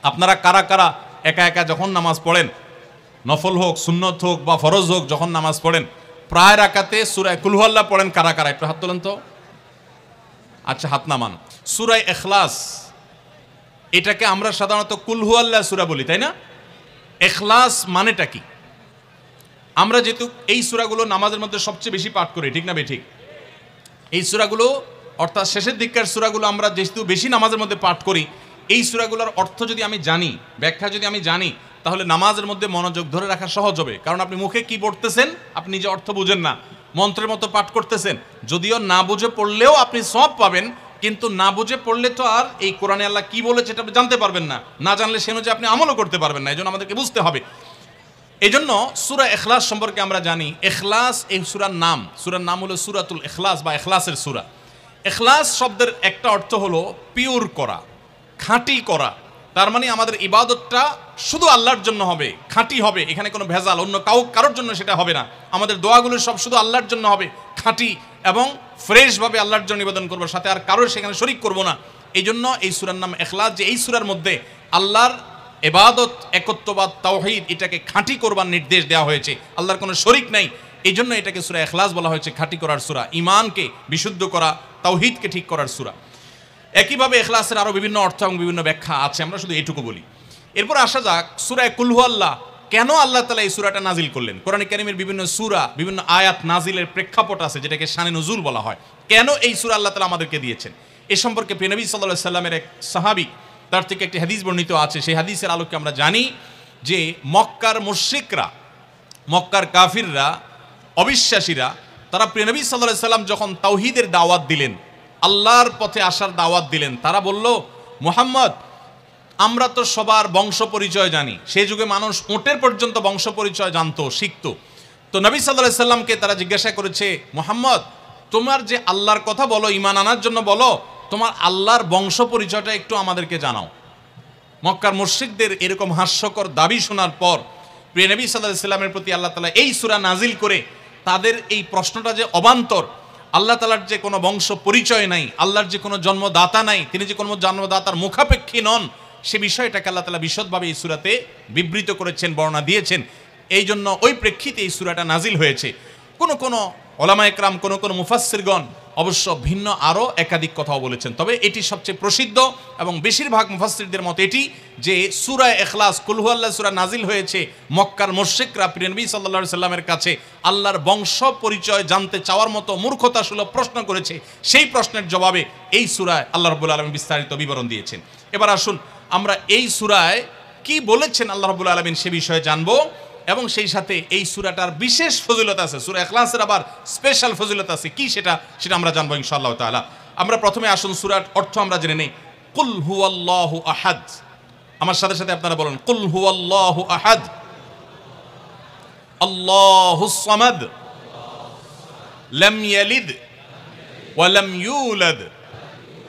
আপনারা কারা কারা একা একা যখন নামাজ পড়েন, নফল হোক সুন্নত হোক বা ফরজ হোক, যখন নামাজ পড়েন প্রায় রাকাতে সূরা কুল হুয়াল্লাহ পড়েন কারা কারা? একটু হাত তোলেন তো। আচ্ছা, হাত নামান। সূরা ইখলাস, এটাকে আমরা সাধারণত কুল হুয়াল্লাহ সূরা বলি, তাই না? ইখলাস মানেটা কি? আমরা যেহেতু এই সূরাগুলো নামাজের মধ্যে সবচেয়ে বেশি পাঠ করি, ঠিক না বেঠিক? এই সূরাগুলো অর্থাৎ শেষের দিককার সূরাগুলো আমরা যেহেতু বেশি নামাজের মধ্যে পাঠ করি, এই সূরাগুলোর অর্থ যদি আমি জানি, ব্যাখ্যা যদি আমি জানি, তাহলে নামাজের মধ্যে মনোযোগ ধরে রাখা সহজ হবে। কারণ আপনি মুখে কি পড়তেছেন আপনি নিজে অর্থ বুঝেন না, মন্ত্রের মতো পাঠ করতেছেন। যদিও না বুঝে পড়লেও আপনি সওয়াব পাবেন, কিন্তু না বুঝে পড়লে তো আর এই কোরআনে আল্লাহ কি বলেছে এটা আপনি জানতে পারবেন না, না জানলে সে অনুযায়ী আপনি আমলও করতে পারবেন না। এই জন্য আমাদেরকে বুঝতে হবে। এই জন্য সূরা ইখলাস সম্পর্কে আমরা জানি। ইখলাস এই সূরার নাম হলো সূরাতুল ইখলাস বা ইখলাসের সূরা। ইখলাস শব্দের একটা অর্থ হলো পিওর করা, খাঁটি করা। তার মানে আমাদের ইবাদতটা শুধু আল্লাহর জন্য হবে, খাঁটি হবে, এখানে কোনো ভেজাল অন্য কারোর জন্য সেটা হবে না। আমাদের দোয়াগুলো সব শুধু আল্লাহর জন্য হবে, খাঁটি এবং ফ্রেশভাবে আল্লাহর জন্য নিবেদন করবো, সাথে আর কারোর সেখানে শরিক করব না। এই জন্য এই সূরার নাম ইখলাস, যে এই সূরার মধ্যে আল্লাহর ইবাদত, একত্ববাদ, তাওহীদ এটাকে খাঁটি করবার নির্দেশ দেওয়া হয়েছে। আল্লাহর কোনো শরিক নাই, এই জন্য এটাকে সূরা ইখলাস বলা হয়েছে, খাঁটি করার সূরা, ঈমানকে বিশুদ্ধ করা, তাওহীদকে ঠিক করার সূরা। একইভাবে ইখলাসের আরও বিভিন্ন অর্থ এবং বিভিন্ন ব্যাখ্যা আছে, আমরা শুধু এইটুকু বলি। এরপর আসা যাক সূরা কুল হুয়াল্লাহ। কেন আল্লাহ তাআলা এই সূরাটা নাজিল করলেন? কোরআনে কারীমের বিভিন্ন সূরা, বিভিন্ন আয়াত নাজিলের প্রেক্ষাপট আছে, যেটাকে শানে নুজুল বলা হয়। কেন এই সূরা আল্লাহ তাআলা আমাদেরকে দিয়েছেন, এ সম্পর্কে প্রিয় নবী সাল্লাল্লাহু আলাইহি সাল্লামের এক সাহাবী, তার থেকে একটি হাদিস বর্ণিত আছে। সেই হাদিসের আলোকে আমরা জানি যে মক্কার মুশরিকরা, মক্কার কাফিররা, অবিশ্বাসীরা, তারা প্রিয় নবী সাল্লাল্লাহু আলাইহি সাল্লাম যখন তাওহীদের দাওয়াত দিলেন, আল্লাহর পথে আসার দাওয়াত দিলেন, তারা বলল, মুহাম্মদ, আমরা তো সবার বংশ পরিচয় জানি। সেই যুগে মানুষ ওটের পর্যন্ত বংশ পরিচয় জানতো, শিখত। তো নবী সাল্লাল্লাহু আলাইহি সাল্লামকে তারা জিজ্ঞাসা করেছে, মুহাম্মদ, তোমার যে আল্লাহর কথা বলো, ঈমান আনার জন্য বলো, তোমার আল্লাহর বংশ পরিচয়টা একটু আমাদেরকে জানাও। মক্কার মুশরিকদের এরকম হাস্যকর দাবি শোনার পর প্রিয় নবী সাল্লাল্লাহু আলাইহি সাল্লামের প্রতি আল্লাহ তাআলা এই সূরা নাজিল করে তাদের এই প্রশ্নটা যে অবান্তর, আল্লাহ তাআলার যে কোনো বংশ পরিচয় নাই, আল্লাহর যে কোনো জন্মদাতা নাই, তিনি যে কোনো জন্মদাতার মুখাপেক্ষী নন, সে বিষয়টাকে আল্লাহ তাআলা বিশদভাবে এই সূরাতে বিবৃত করেছেন, বর্ণনা দিয়েছেন। এই জন্য ওই প্রেক্ষিতে এই সূরাটা নাজিল হয়েছে। কোনো উলামায়ে কেরাম, কোনো মুফাসসিরগণ অবশ্য ভিন্ন আরও একাধিক কথাও বলেছেন, তবে এটি সবচেয়ে প্রসিদ্ধ এবং বেশিরভাগ মুফাসসিরদের মত এটি যে সূরা ইখলাস, কুল হুয়াল্লাহ সূরা নাজিল হয়েছে মক্কার মুশরিকরা প্রিয় নবী সাল্লাল্লাহু আলাইহি সাল্লামের কাছে আল্লাহর বংশ পরিচয় জানতে চাওয়ার মতো মূর্খতাসুলভ প্রশ্ন করেছে। সেই প্রশ্নের জবাবে এই সূরায় আল্লাহ রাব্বুল আলামিন বিস্তারিত বিবরণ দিয়েছেন। এবার আসুন আমরা এই সূরায় কি বলেছেন আল্লাহ রাব্বুল আলামিন সে বিষয়ে জানবো, এবং সেই সাথে এই সূরাটার বিশেষ ফজিলত আছে। সূরা ইখলাসের আবার স্পেশাল ফজিলত আছে, কি সেটা আমরা জানবো ইনশাআল্লাহ তাআলা। আমরা প্রথমে আসুন সূরার অর্থ আমরা জেনে নেই। কুল হুয়াল্লাহু আহাদ। আমার সাথে সাথে আপনারা বলুন, কুল হুয়াল্লাহু আহাদ, আল্লাহুস সামাদ, লাম ইয়ালিদ ওয়া লাম ইউলাদ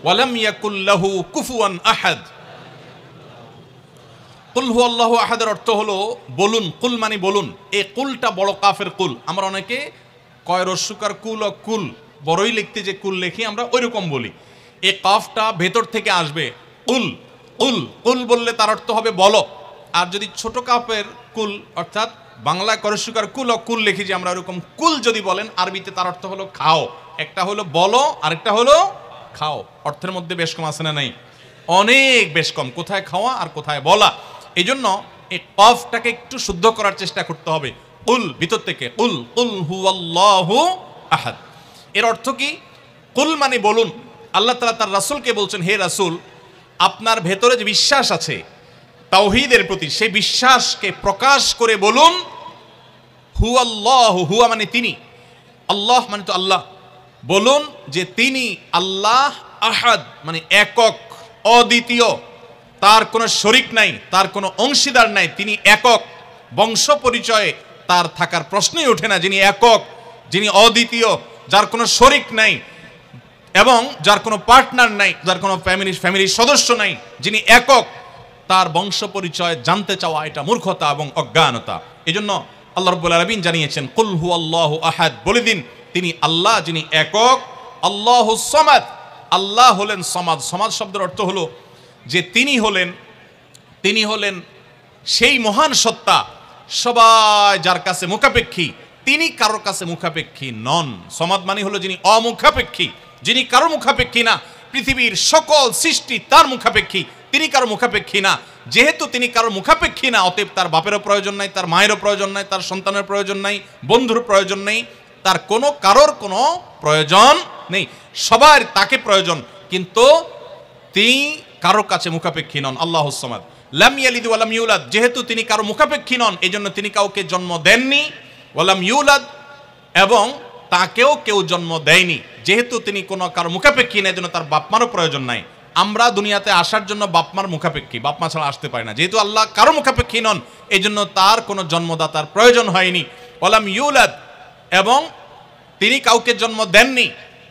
ওয়া লাম ইয়াকুল লাহু কুফুয়ান আহাদ। কুল হুয়াল্লাহু আহাদের অর্থ হলো বলুন। কুল মানে বলুন। এই কুলটা বড় কাফের কুল। আমরা অনেকে কয় রস্যকার কুল ও কুল, বড়ই লিখতে যে কুল লেখি আমরা ওইরকম বলি। এই কাফটা ভেতর থেকে আসবে। কুল কুল কুল বললে তার অর্থ হবে বলো। আর যদি ছোট কাফের কুল অর্থাৎ বাংলায় করস্যকার কুল ও কুল লিখি যে আমরা ওরকম কুল যদি বলেন, আরবিতে তার অর্থ হলো খাও। একটা হলো বলো, আরেকটা হলো খাও। অর্থের মধ্যে বেশ কম আছে না নাই? অনেক বেশ কম। কোথায় খাওয়া আর কোথায় বলা। এই জন্য এই কফটাকে একটু শুদ্ধ করার চেষ্টা করতে হবে। কুল ভিতর থেকে, কুল কুল হুয়াল্লাহু আহাদ। এর অর্থ কি? কুল মানে বলুন। আল্লাহ তাআলা তার রাসূলকে বলছেন, হে রাসূল, আপনার ভেতরে যে বিশ্বাস আছে তাওহীদের প্রতি, সেই বিশ্বাসকে প্রকাশ করে বলুন, হুয়াল্লাহু, হুয়া মানে তিনি, আল্লাহ মানে তো আল্লাহ, বলুন যে তিনি আল্লাহ, আহাদ মানে একক, অদ্বিতীয়, তার কোনো শরিক নাই, তার কোনো অংশীদার নাই, তিনি একক। বংশ পরিচয়ে তার থাকার প্রশ্নই ওঠে না। যিনি একক, যিনি অদ্বিতীয়, যার কোনো শরিক নাই এবং যার কোনো পার্টনার নাই, যার কোনো ফ্যামিলির সদস্য নাই, যিনি একক, তার বংশ পরিচয় জানতে চাওয়া এটা মূর্খতা এবং অজ্ঞানতা। এই জন্য আল্লাহ রাব্বুল আলামিন জানিয়েছেন, কুল হুয়াল্লাহু আহাদ, বলে দিন তিনি আল্লাহ, যিনি একক। আল্লাহুস সামাদ, আল্লাহ হলেন সমাদ। সমাদ শব্দের অর্থ হলো যে তিনি হলেন তিনি হলেন সেই মহান সত্তা, সবাই যার কাছে মুখাপেক্ষী, তিনি কারোর কাছে মুখাপেক্ষী নন। সমাদ মানে হলো যিনি অমুখাপেক্ষী, যিনি কারো মুখাপেক্ষী না। পৃথিবীর সকল সৃষ্টি তার মুখাপেক্ষী, তিনি কারো মুখাপেক্ষী না। যেহেতু তিনি কারো মুখাপেক্ষী না, অতএব তার বাপেরও প্রয়োজন নাই, তার মায়েরও প্রয়োজন নাই, তার সন্তানের প্রয়োজন নাই, বন্ধুর প্রয়োজন নেই, তার কারোর কোনো প্রয়োজন নেই। সবার তাকে প্রয়োজন, কিন্তু তিনি কারোর কাছে মুখাপেক্ষী নন। আল্লাহুস সামাদ লাম ইয়ালিদ ওয়া লাম ইউলাদ, যেহেতু তিনি কারো মুখাপেক্ষী নন, এজন্য তিনি কাউকে জন্ম দেননি। ওয়া লাম ইউলাদ, এবং তাকেও কেউ জন্ম দেয়নি। যেহেতু তিনি কোনো কারো মুখাপেক্ষী না, এজন্য তার বাপমারও প্রয়োজন নাই। আমরা দুনিয়াতে আসার জন্য বাপমার মুখাপেক্ষী, বাপমা ছাড়া আসতে পারি না। যেহেতু আল্লাহ কারো মুখাপেক্ষী নন, এজন্য তার কোনো জন্মদাতার প্রয়োজন হয়নি। ওয়া লাম ইউলাদ, এবং তিনি কাউকে জন্ম দেননি।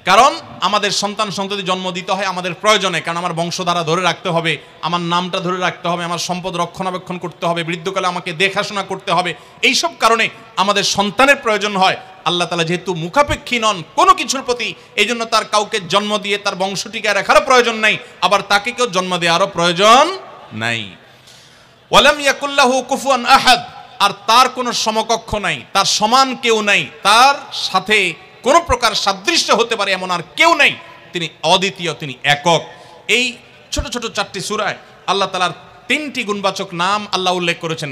কারণ আমাদের সন্তান সন্ততি জন্ম দিতে হয় আমাদের প্রয়োজনে, কারণ আমার বংশধারা ধরে রাখতে হবে, আমার নামটা ধরে রাখতে হবে, আমার সম্পদ রক্ষণাবেক্ষণ করতে হবে, বৃদ্ধকালে আমাকে দেখাশোনা করতে হবে। এইসব কারণে আমাদের সন্তানের প্রয়োজন হয়। আল্লাহ তাআলা যেহেতু মুখাপেক্ষী নন কোনো কিছুর প্রতি, এই জন্য তার কাউকে জন্ম দিয়ে তার বংশটিকে রাখারও প্রয়োজন নাই, আবার তাকে কেউ জন্ম দেওয়ারও প্রয়োজন নাই। ওয়ালাম ইয়াকুল্লাহু কুফুয়ান আহাদ, আর তার কোনো সমকক্ষ নাই, তার সমান কেউ নাই, তার সাথে কোন প্রকার সাদৃশ্য হতে পারে এমন আর কেউ নাই। তিনি অদ্বিতীয়, তিনি একক। এই ছোট ছোট 4টি সূরায় আল্লাহ তাআলার 3টি গুণবাচক নাম আল্লাহ উল্লেখ করেছেন।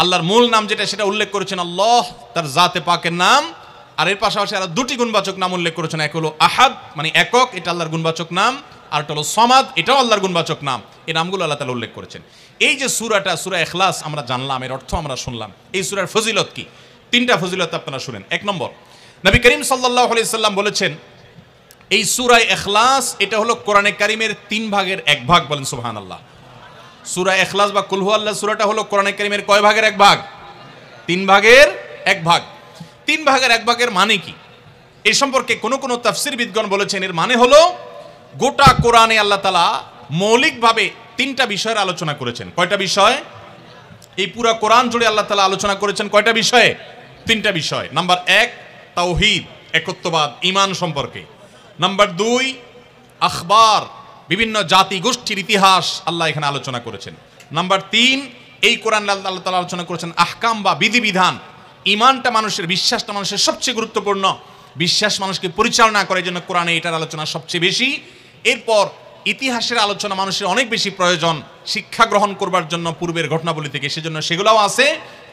আল্লাহর মূল নাম যেটা, সেটা উল্লেখ করেছেন আল্লাহ, তার জাতে পাকের নাম। আর এর পাশাপাশি আরো 2টি গুণবাচক নাম উল্লেখ করেছেন। এক হলো আহাদ, মানে একক, এটা আল্লাহর গুণবাচক নাম। আর একটা হলো সমাদ, এটাও আল্লাহর গুণবাচক নাম। এই নামগুলো আল্লাহ তাআলা উল্লেখ করেছেন। এই যে সূরাটা, সূরা ইখলাস আমরা জানলাম, এর অর্থ আমরা শুনলাম। এই সূরার ফজিলত কি? 3টা ফজিলত আপনারা শুনেন। 1 নম্বর, নবী করিম সাল্লাল্লাহু আলাইহি সাল্লাম বলেছেন, এই সূরা ইখলাস এটা হলো কোরআনে কারীমের 3 ভাগের 1 ভাগ। বলেন সুবহানাল্লাহ। সূরা ইখলাস বা কুল হুয়াল্লাহ সূরাটা হলো কোরআনে কারীমের কয় ভাগের 1 ভাগ? 3 ভাগের 1 ভাগ। 3 ভাগের 1 ভাগের মানে কি? এই সম্পর্কে কোন তাফসীরবিদগণ বলেছেন, এর মানে হলো গোটা কোরআনে আল্লাহ তাআলা মৌলিকভাবে 3টা বিষয়ের আলোচনা করেছেন। কয়টা বিষয়? এই পুরো কোরআন জুড়ে আল্লাহ তাআলা আলোচনা করেছেন কয়টা বিষয়ে? 3টা বিষয়। নাম্বার 1 তাওহীদ, একত্ববাদ, ঈমান সম্পর্কে। নাম্বার 2 আখবার, বিভিন্ন জাতি গোষ্ঠীর ইতিহাস আল্লাহ এখানে আলোচনা করেছেন। নাম্বার 3 এই কোরআন আল্লাহ তাআলা আলোচনা করেছেন আহকাম বা বিধিবিধান। ঈমানটা মানুষের, বিশ্বাসটা মানুষের সবচেয়ে গুরুত্বপূর্ণ। বিশ্বাস মানুষকে পরিচালনা করে, জন্য কোরআনে এটার আলোচনা সবচেয়ে বেশি। এরপর ইতিহাসের আলোচনা মানুষের অনেক বেশি প্রয়োজন শিক্ষা গ্রহণ করবার জন্য পূর্বের ঘটনাবলী থেকে, সেজন্য সেগুলোও আছে।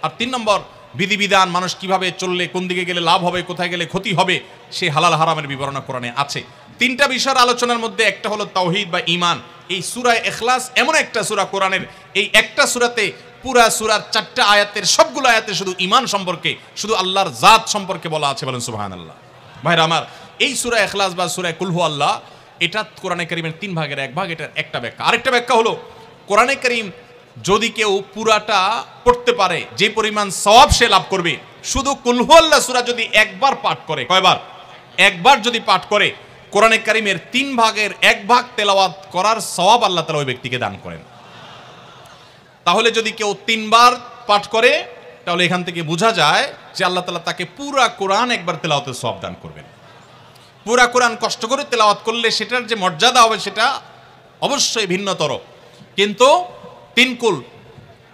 আর 3 নম্বর বিধিবিধান, মানুষ কিভাবে চললে কোন দিকে গেলে লাভ হবে, কোথায় গেলে ক্ষতি হবে, সেই হালাল হারামের বিবরণ কোরআনে আছে। 3টা বিষয়ের আলোচনার মধ্যে একটা হলো তাওহীদ বা ঈমান। এই সূরা ইখলাস এমন একটা সূরা কোরআনের, এই একটা সূরাতে পুরা সূরার 4টা আয়াতের সবগুলো আয়াতে শুধু ঈমান সম্পর্কে, শুধু আল্লাহর জাত সম্পর্কে বলা আছে। বলেন সুবহানাল্লাহ। ভাইরা আমার, এই সূরা ইখলাস বা সূরা কুল হুয়াল্লাহ এটা কোরআনে কারীমের 3 ভাগের 1 ভাগ। এটার একটা ব্যাখ্যা। আরেকটা ব্যাখ্যা হলো, কোরআনে কারীম যদি কেউ পুরাটা পড়তে পারে, যে পরিমাণ সওয়াব সে লাভ করবে। শুধু কুল হুয়াল্লাহ সূরা যদি একবার পাঠ করে, কয়বার? একবার যদি পাঠ করে, কোরআনে কারীমের 3 ভাগের 1 ভাগ তেলাওয়াত করার সওয়াব আল্লাহ তাআলা ওই ব্যক্তিকে দান করেন। তাহলে যদি কেউ 3 বার পাঠ করে, তাহলে এখান থেকে বোঝা যায় যে আল্লাহ তাআলা তাকে পুরা কোরআন একবার তেলাওয়াতের সওয়াব দান করবেন। পুরা কোরআন কষ্ট করে তেলাওয়াত করলে সেটার যে মর্যাদা হবে সেটা অবশ্যই ভিন্নতর। কিন্তু 3 কুল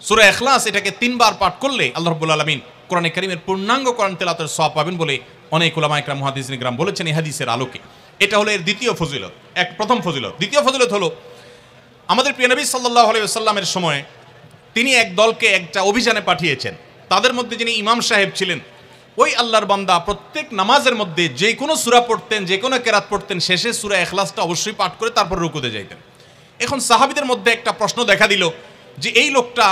সূরা ইখলাস এটাকে 3 বার পাঠ করলে আল্লাহ রাব্বুল আলামিন কোরআনে কারীমের পূর্ণাঙ্গ কোরআন তেলাওয়াতের সওয়াব পাবেন বলে অনেক উলামা ইকরাম, মুহাদ্দিসিন ইকরাম বলেছেন এই হাদিসের আলোকে। এটা হলো এর দ্বিতীয় ফজিলত। প্রথম ফজিলত। দ্বিতীয় ফজিলত হলো, আমাদের প্রিয় নবী সাল্লাল্লাহু আলাইহি ওয়াসাল্লামের সময় তিনি এক দলকে একটা অভিযানে পাঠিয়েছেন। তাদের মধ্যে যিনি ইমাম সাহেব ছিলেন, ওই আল্লাহর বান্দা প্রত্যেক নামাজের মধ্যে যে কোনো সূরা পড়তেন, যে কোনো কেরাত পড়তেন, শেষে সূরা ইখলাসটা অবশ্যই পাঠ করে তারপর রুকুতে যাইতেন। এখন সাহাবীদের মধ্যে একটা প্রশ্ন দেখা দিল যে এই লোকটা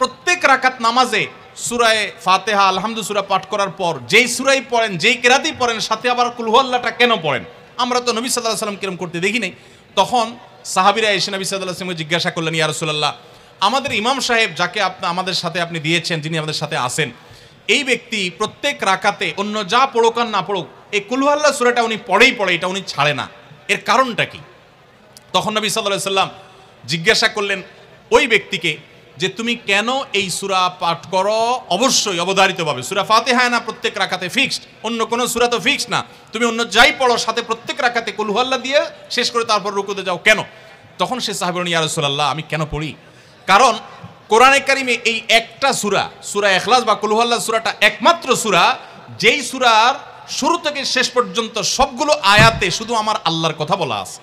প্রত্যেক রাকাত নামাজে সূরা ফাতিহা, আলহামদু সূরা পাঠ করার পর যেই সূরাই পড়েন, যেই কেরাতই পড়েন, সাথে আবার কুল হুয়াল্লাহটা কেন পড়েন? আমরা তো নবী সাল্লাল্লাহু আলাইহি ওয়াসাল্লাম কিরম করতে দেখি নাই। তখন সাহাবীরা এসে নবী সাল্লাল্লাহু আলাইহি ওয়াসাল্লামকে জিজ্ঞাসা করলেন, ইয়া রাসূলুল্লাহ, আমাদের ইমাম সাহেব যাকে আমাদের সাথে আপনি দিয়েছেন, যিনি আমাদের সাথে আসেন, এই ব্যক্তি প্রত্যেক রাকাতে অন্য যা পড়ুক আর না পড়ুক এই কুল হুয়াল্লাহ সূরাটা উনি পড়েই পড়ে, এটা উনি ছাড়ে না, এর কারণটা কি? তখন নবী সাল্লাল্লাহু আলাইহি ওয়াসাল্লাম জিজ্ঞাসা করলেন ওই ব্যক্তিকে যে তুমি কেন এই সূরা পাঠ করো? অবশ্যই অবধারিতভাবে সূরা ফাতিহা না প্রত্যেক রাকাতে ফিক্সড, অন্য কোনো সূরা তো ফিক্সড না, তুমি অন্য যাই পড়ো সাথে প্রত্যেক রাকাতে কুল হুয়াল্লাহ দিয়ে শেষ করে তারপর রুকুতে যাও কেন? তখন সে সাহাবী বললেন, ইয়া রাসূলুল্লাহ, আমি কেন পড়ি? কারণ কোরআনে কারিমে এই একটা সূরা, সূরা ইখলাস বা কুল হুয়াল্লাহ সূরাটা একমাত্র সূরা যেই সূরার শুরু থেকে শেষ পর্যন্ত সবগুলো আয়াতে শুধু আমার আল্লাহর কথা বলা আছে।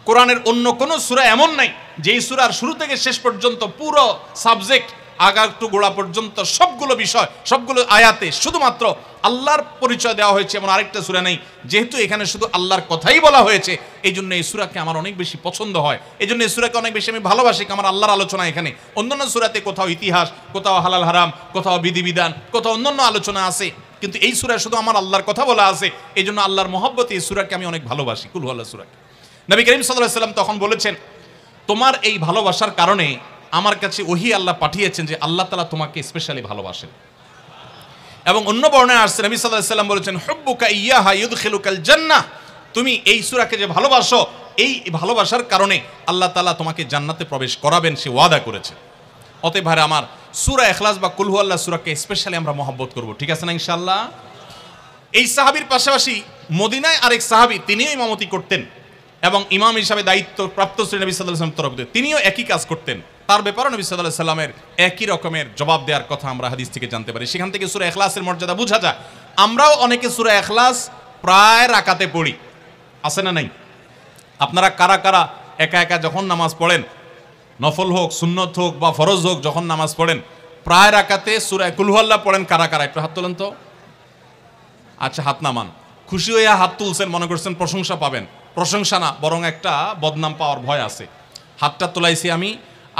কোরআনের অন্য কোনো সূরা এমন নাই যেই সূরার শুরু থেকে শেষ পর্যন্ত পুরো সাবজেক্ট আগার টু গোড়া পর্যন্ত সবগুলো বিষয় সবগুলো আয়াতে শুধুমাত্র আল্লাহর পরিচয় দেওয়া হয়েছে, এমন আরেকটা সূরা নেই। যেহেতু এখানে শুধু আল্লাহর কথাই বলা হয়েছে, এই জন্য এই সূরাকে আমার অনেক বেশি পছন্দ হয়, এই জন্য এই সূরাকে অনেক বেশি আমি ভালোবাসি। আমার আল্লাহর আলোচনা এখানে। অন্যান্য সূরাতে কোথাও ইতিহাস, কোথাও হালাল হারাম, কোথাও বিধিবিধান, কোথাও অন্যান্য আলোচনা আছে, কিন্তু এই সূরায় শুধু আমার আল্লাহর কথা বলা আছে। এই জন্য আল্লাহর মহব্বতে এই সূরাকে আমি অনেক ভালোবাসি, কুল হুয়াল্লাহ সূরাকে। নবী করিম সাল্লাল্লাহু আলাইহি ওয়াসাল্লাম তখন বলেছেন, তোমার এই ভালোবাসার কারণে আমার কাছে ওহী আল্লাহ পাঠিয়েছেন যে আল্লাহ তাআলা তোমাকে স্পেশালি ভালোবাসেন। এবং অন্য বর্ণনায় আসছে নবী সাল্লাল্লাহু আলাইহি ওয়াসাল্লাম বলেছেন, হুব্বুকা ইয়্যাহা ইউদখিলুকাল জান্নাহ, তুমি এই সূরাকে যে ভালোবাসো, এই ভালোবাসার কারণে আল্লাহ তাআলা তোমাকে জান্নাতে প্রবেশ করাবেন, সে ওয়াদা করেছে। অতএব ভাইরা আমার, সূরা ইখলাস বা কুল হুয়াল্লাহ সূরাকে স্পেশালি আমরা মহব্বত করব, ঠিক আছে না ইনশাআল্লাহ? এই সাহাবীর পাশাপাশি মদিনায় আরেক সাহাবী, তিনিও ইমামতি করতেন এবং ইমাম হিসাবে দায়িত্ব প্রাপ্ত ছিলেন নবী সাল্লাল্লাহু আলাইহি ওয়াসাল্লামের তরফ থেকে, তিনিও একই কাজ করতেন। তার ব্যাপারে নবী সাল্লাল্লাহু আলাইহি ওয়াসাল্লামের একই রকমের জবাব দেওয়ার কথা আমরা হাদিস থেকে জানতে পারি। সেখান থেকে সূরা ইখলাসের মর্যাদা বোঝা যায়। আমরাও অনেকে সূরা ইখলাস প্রায় রাকাতে পড়ি, আছে না নাই? আপনারা কারা কারা একা একা যখন নামাজ পড়েন, নফল হোক, সুন্নত হোক বা ফরজ হোক, যখন নামাজ পড়েন প্রায় রাকাতে সূরা কুল হুয়াল্লাহ পড়েন কারা কারা? একটু হাত তোলেন তো। আচ্ছা, হাত নামান। খুশি হইয়া হাত তুলছেন, মনে করছেন প্রশংসা পাবেন। প্রশংসা না, বরং একটা বদনাম পাওয়ার ভয় আছে। হাতটা তোলাইছি আমি,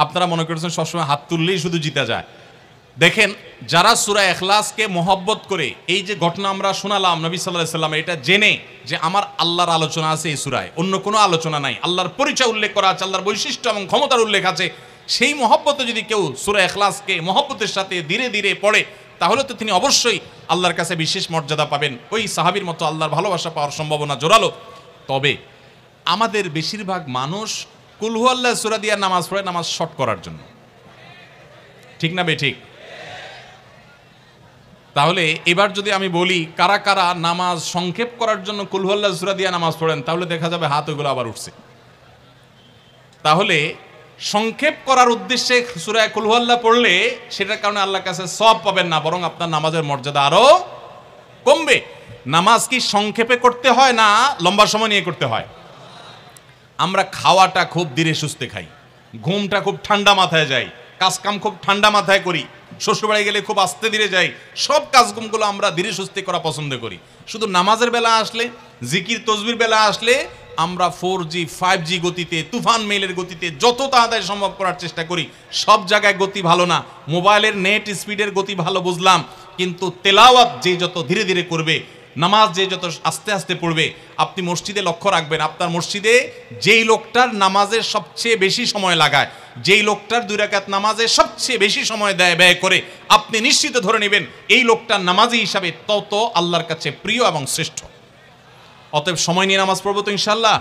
আপনারা মনে করছেন সবসময় হাত তুললেই শুধু জিতে যায়। দেখেন, যারা সূরা ইখলাসকে মহব্বত করে, এই যে ঘটনা আমরা শোনালাম নবী সাল্লাল্লাহু আলাইহি ওয়াসাল্লাম, এটা জেনে যে আমার আল্লাহর আলোচনা আছে এই সূরায়, অন্য কোনো আলোচনা নাই, আল্লাহর পরিচয় উল্লেখ করা আছে, আল্লাহর বৈশিষ্ট্য এবং ক্ষমতার উল্লেখ আছে, সেই মহব্বতে যদি কেউ সূরা ইখলাসকে মহব্বতের সাথে ধীরে ধীরে পড়ে, তাহলে তো তিনি অবশ্যই আল্লাহর কাছে বিশেষ মর্যাদা পাবেন। ওই সাহাবীর মতো আল্লাহর ভালোবাসা পাওয়ার সম্ভাবনা জোরালো। তবে আমাদের বেশিরভাগ মানুষ কুল হুয়াল্লাহ সূরা দিয়ে নামাজ পড়ে নামাজ শর্ট করার জন্য, ঠিক না বেঠিক? তাহলে এবার যদি আমি বলি কারা কারা নামাজ সংক্ষেপ করার জন্য কুল হুয়াল্লাহ সূরা দিয়ে নামাজ পড়েন, তাহলে দেখা যাবে হাত ওইগুলো আবার উঠছে। তাহলে সংক্ষেপ করার উদ্দেশ্যে সূরা কুল হুয়াল্লাহ পড়লে সেটার কারণে আল্লাহর কাছে সওয়াব পাবেন না, বরং আপনার নামাজের মর্যাদা আরো কমবে। নামাজ কি সংক্ষেপে করতে হয় না লম্বা সময় নিয়ে করতে হয়? আমরা খাওয়াটা খুব ধীরে সুস্থে খাই, ঘুমটা খুব ঠান্ডা মাথায় যায়, কাজকাম খুব ঠান্ডা মাথায় করি, শ্বশুরবাড়ি গেলে খুব আস্তে ধীরে যাই, সব কাজগুলো আমরা ধীরে সুস্থে করা পছন্দ করি। শুধু নামাজের বেলা আসলে, জিকির তসবির বেলা আসলে আমরা 4G 5G গতিতে, তুফান মেইলের গতিতে যত তাড়াতাড়ি সম্ভব করার চেষ্টা করি। সব জায়গায় গতি ভালো না, মোবাইলের নেট স্পিডের গতি ভালো বুঝলাম, কিন্তু তেলাওয়াত যে যত ধীরে ধীরে করবে, নামাজ যে যত আস্তে আস্তে পড়বে, আপনি মসজিদে লক্ষ্য রাখবেন, আপনার মসজিদে যেই লোকটার নামাজের সবচেয়ে বেশি সময় লাগায়, যেই লোকটার 2 রাকাত নামাজে সবচেয়ে বেশি সময় ব্যয় করে, আপনি নিশ্চিত ধরে নেবেন এই লোকটার নামাজি হিসাবে তত আল্লাহর কাছে প্রিয় এবং শ্রেষ্ঠ। অতএব সময় নিয়ে নামাজ পড়বো তো ইনশাআল্লাহ।